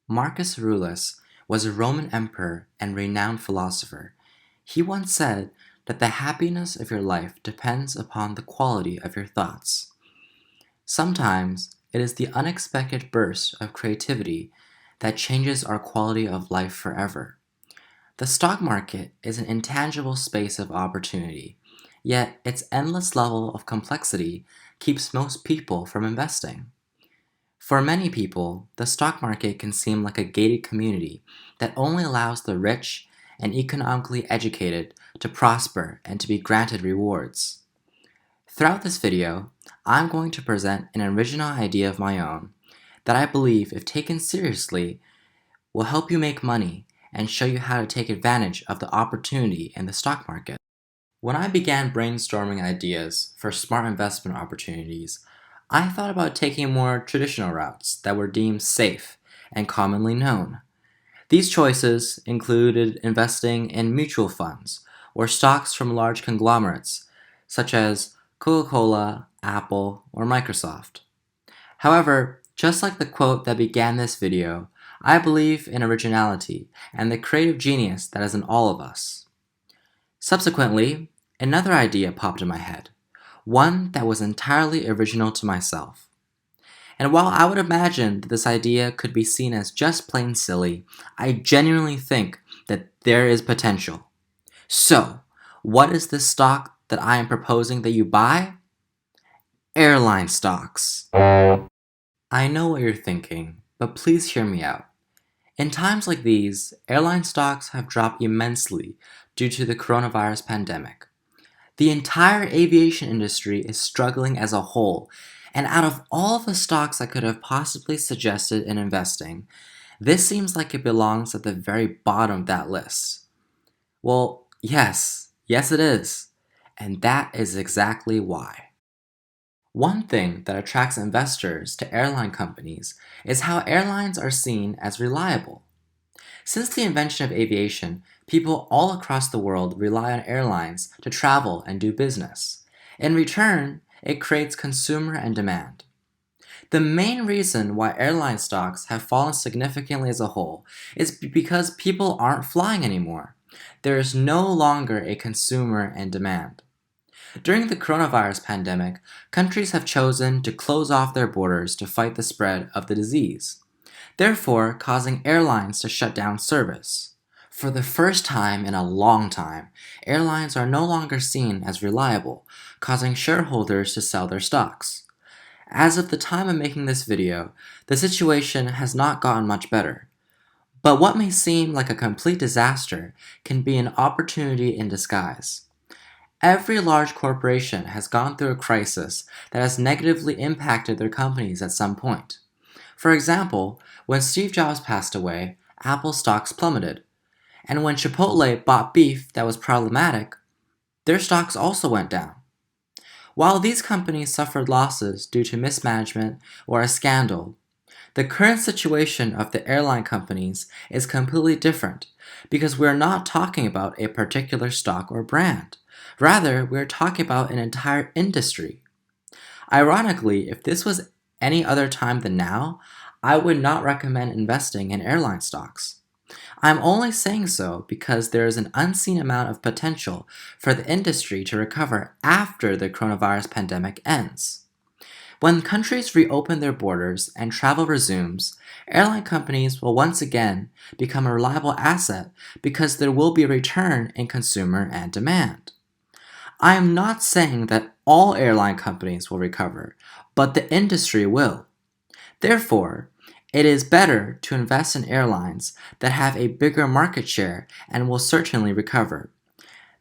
Marcus Aurelius was a Roman emperor and renowned philosopher. He once said that the happiness of your life depends upon the quality of your thoughts. Sometimes it is the unexpected burst of creativity that changes our quality of life forever. The stock market is an intangible space of opportunity, yet its endless level of complexity keeps most people from investing. For many people, the stock market can seem like a gated community that only allows the rich and economically educated to prosper and to be granted rewards. Throughout this video, I'm going to present an original idea of my own that I believe, if taken seriously, will help you make money and show you how to take advantage of the opportunity in the stock market. When I began brainstorming ideas for smart investment opportunities, I thought about taking more traditional routes that were deemed safe and commonly known. These choices included investing in mutual funds or stocks from large conglomerates such as Coca-Cola, Apple, or Microsoft. However, just like the quote that began this video, I believe in originality and the creative genius that is in all of us. Subsequently, another idea popped in my head, one that was entirely original to myself. And while I would imagine that this idea could be seen as just plain silly, I genuinely think that there is potential. So, what is this stock that I am proposing that you buy? Airline stocks. I know what you're thinking, but please hear me out. In times like these, airline stocks have dropped immensely due to the coronavirus pandemic. The entire aviation industry is struggling as a whole, and out of all the stocks I could have possibly suggested in investing, this seems like it belongs at the very bottom of that list. Well, yes it is, and that is exactly why. One thing that attracts investors to airline companies is how airlines are seen as reliable. Since the invention of aviation, people all across the world rely on airlines to travel and do business. In return, it creates consumer and demand. The main reason why airline stocks have fallen significantly as a whole is because people aren't flying anymore. There is no longer a consumer and demand. During the coronavirus pandemic, countries have chosen to close off their borders to fight the spread of the disease, therefore causing airlines to shut down service. For the first time in a long time, airlines are no longer seen as reliable, causing shareholders to sell their stocks. As of the time of making this video, the situation has not gotten much better. But what may seem like a complete disaster can be an opportunity in disguise. Every large corporation has gone through a crisis that has negatively impacted their companies at some point. For example, when Steve Jobs passed away, Apple stocks plummeted. And when Chipotle bought beef that was problematic, their stocks also went down. While these companies suffered losses due to mismanagement or a scandal, the current situation of the airline companies is completely different because we're not talking about a particular stock or brand. Rather, we're talking about an entire industry. Ironically, if this was any other time than now, I would not recommend investing in airline stocks. I'm only saying so because there is an unseen amount of potential for the industry to recover after the coronavirus pandemic ends. When countries reopen their borders and travel resumes, airline companies will once again become a reliable asset because there will be a return in consumer and demand. I am not saying that all airline companies will recover, but the industry will. Therefore, it is better to invest in airlines that have a bigger market share and will certainly recover.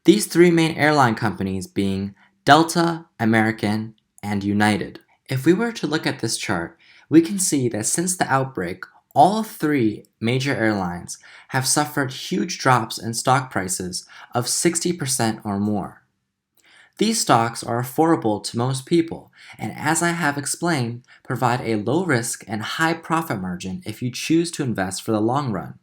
These three main airline companies being Delta, American, and United. If we were to look at this chart, we can see that since the outbreak, all three major airlines have suffered huge drops in stock prices of 60% or more. These stocks are affordable to most people, and as I have explained, provide a low risk and high profit margin if you choose to invest for the long run.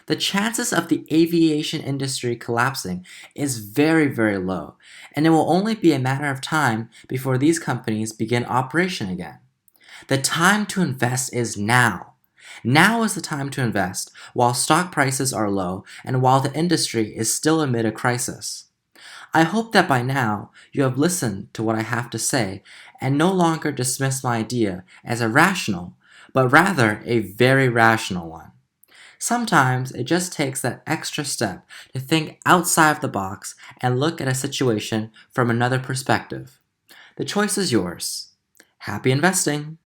The chances of the aviation industry collapsing is very low, and it will only be a matter of time before these companies begin operation again. The time to invest is now. Now is the time to invest while stock prices are low and while the industry is still amid a crisis. I hope that by now you have listened to what I have to say and no longer dismiss my idea as irrational, but rather a very rational one. Sometimes it just takes that extra step to think outside of the box and look at a situation from another perspective. The choice is yours. Happy investing!